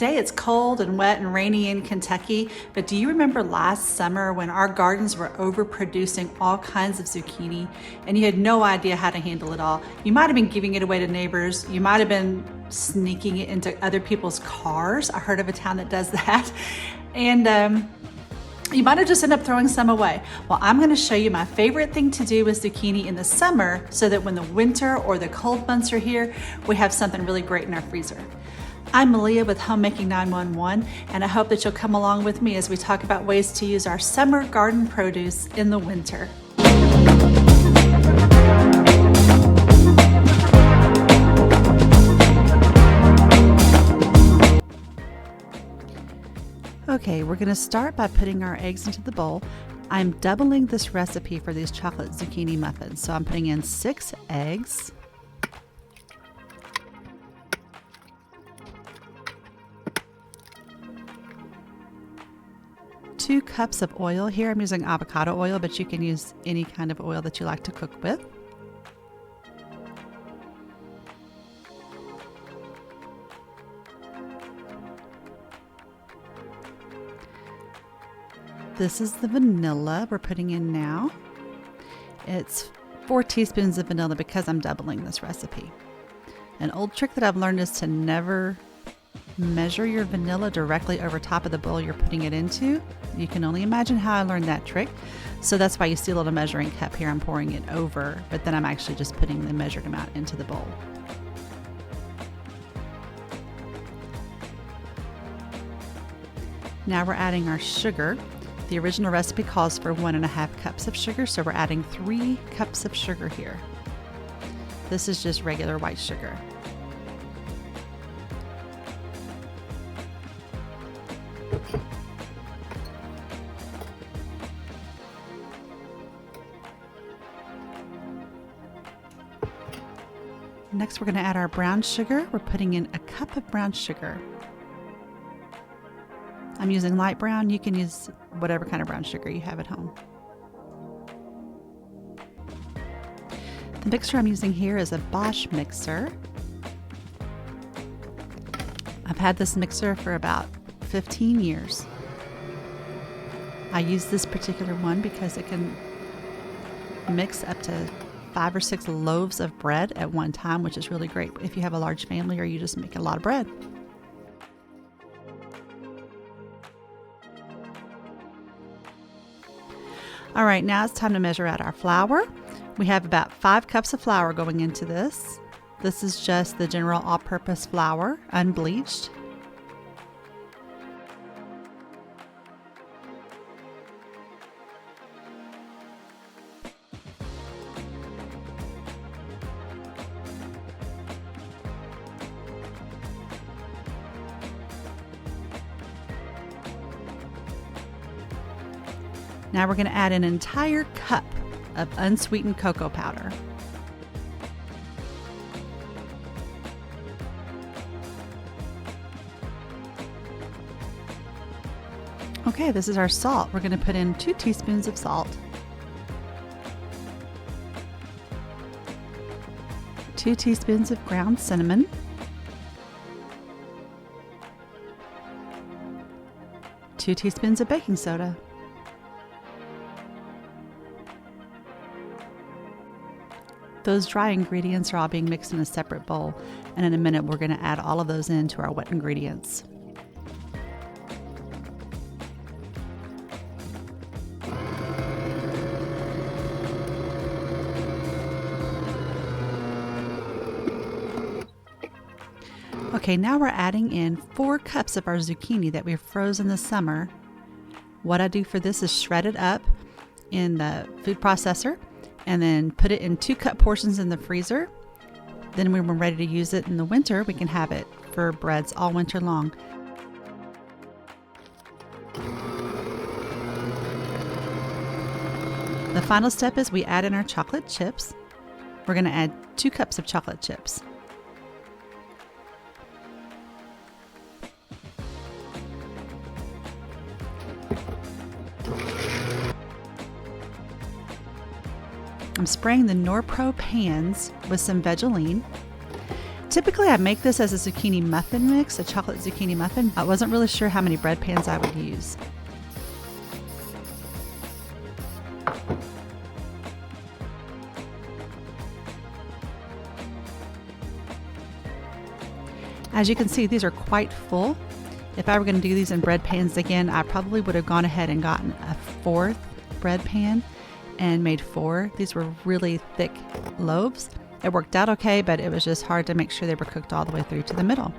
Today it's cold and wet and rainy in Kentucky, but do you remember last summer when our gardens were overproducing all kinds of zucchini and you had no idea how to handle it all? You might have been giving it away to neighbors. You might have been sneaking it into other people's cars. I heard of a town that does that. And you might have just ended up throwing some away. Well, I'm gonna show you my favorite thing to do with zucchini in the summer so that when the winter or the cold months are here, we have something really great in our freezer. I'm Malia with Homemaking 911, and I hope that you'll come along with me as we talk about ways to use our summer garden produce in the winter. Okay, we're gonna start by putting our eggs into the bowl. I'm doubling this recipe for these chocolate zucchini muffins. So I'm putting in 6 eggs. Two cups of oil. Here I'm using avocado oil, but you can use any kind of oil that you like to cook with. This is the vanilla we're putting in now. It's 4 teaspoons of vanilla because I'm doubling this recipe. An old trick that I've learned is to never measure your vanilla directly over top of the bowl you're putting it into. You can only imagine how I learned that trick. So that's why you see a little measuring cup here. I'm pouring it over, but then I'm actually just putting the measured amount into the bowl. Now we're adding our sugar. The original recipe calls for 1.5 cups of sugar, so we're adding 3 cups of sugar here. This is just regular white sugar. Next, we're going to add our brown sugar. We're putting in 1 cup of brown sugar. I'm using light brown. You can use whatever kind of brown sugar you have at home. The mixer I'm using here is a Bosch mixer. I've had this mixer for about 15 years. I use this particular one because it can mix up to 5 or 6 loaves of bread at one time, which is really great if you have a large family or you just make a lot of bread. All right, now it's time to measure out our flour. We have about 5 cups of flour going into this. This is just the general all-purpose flour, unbleached. Now we're going to add an entire cup of unsweetened cocoa powder. Okay, this is our salt. We're going to put in 2 teaspoons of salt, 2 teaspoons of ground cinnamon, 2 teaspoons of baking soda, Those dry ingredients are all being mixed in a separate bowl, and in a minute we're going to add all of those into our wet ingredients. Okay, now we're adding in 4 cups of our zucchini that we've frozen this summer. What I do for this is shred it up in the food processor and then put it in 2-cup portions in the freezer. Then when we're ready to use it in the winter, we can have it for breads all winter long. The final step is we add in our chocolate chips. We're going to add 2 cups of chocolate chips. I'm spraying the Norpro pans with some Vegeline. Typically I make this as a zucchini muffin mix, a chocolate zucchini muffin. I wasn't really sure how many bread pans I would use. As you can see, these are quite full. If I were going to do these in bread pans again, I probably would have gone ahead and gotten a 4th bread pan and made 4. These were really thick loaves. It worked out okay, but it was just hard to make sure they were cooked all the way through to the middle.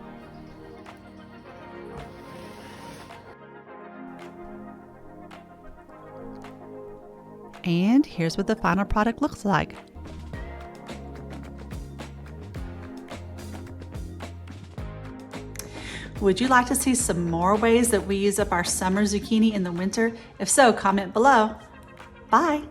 And here's what the final product looks like. Would you like to see some more ways that we use up our summer zucchini in the winter? If so, comment below. Bye.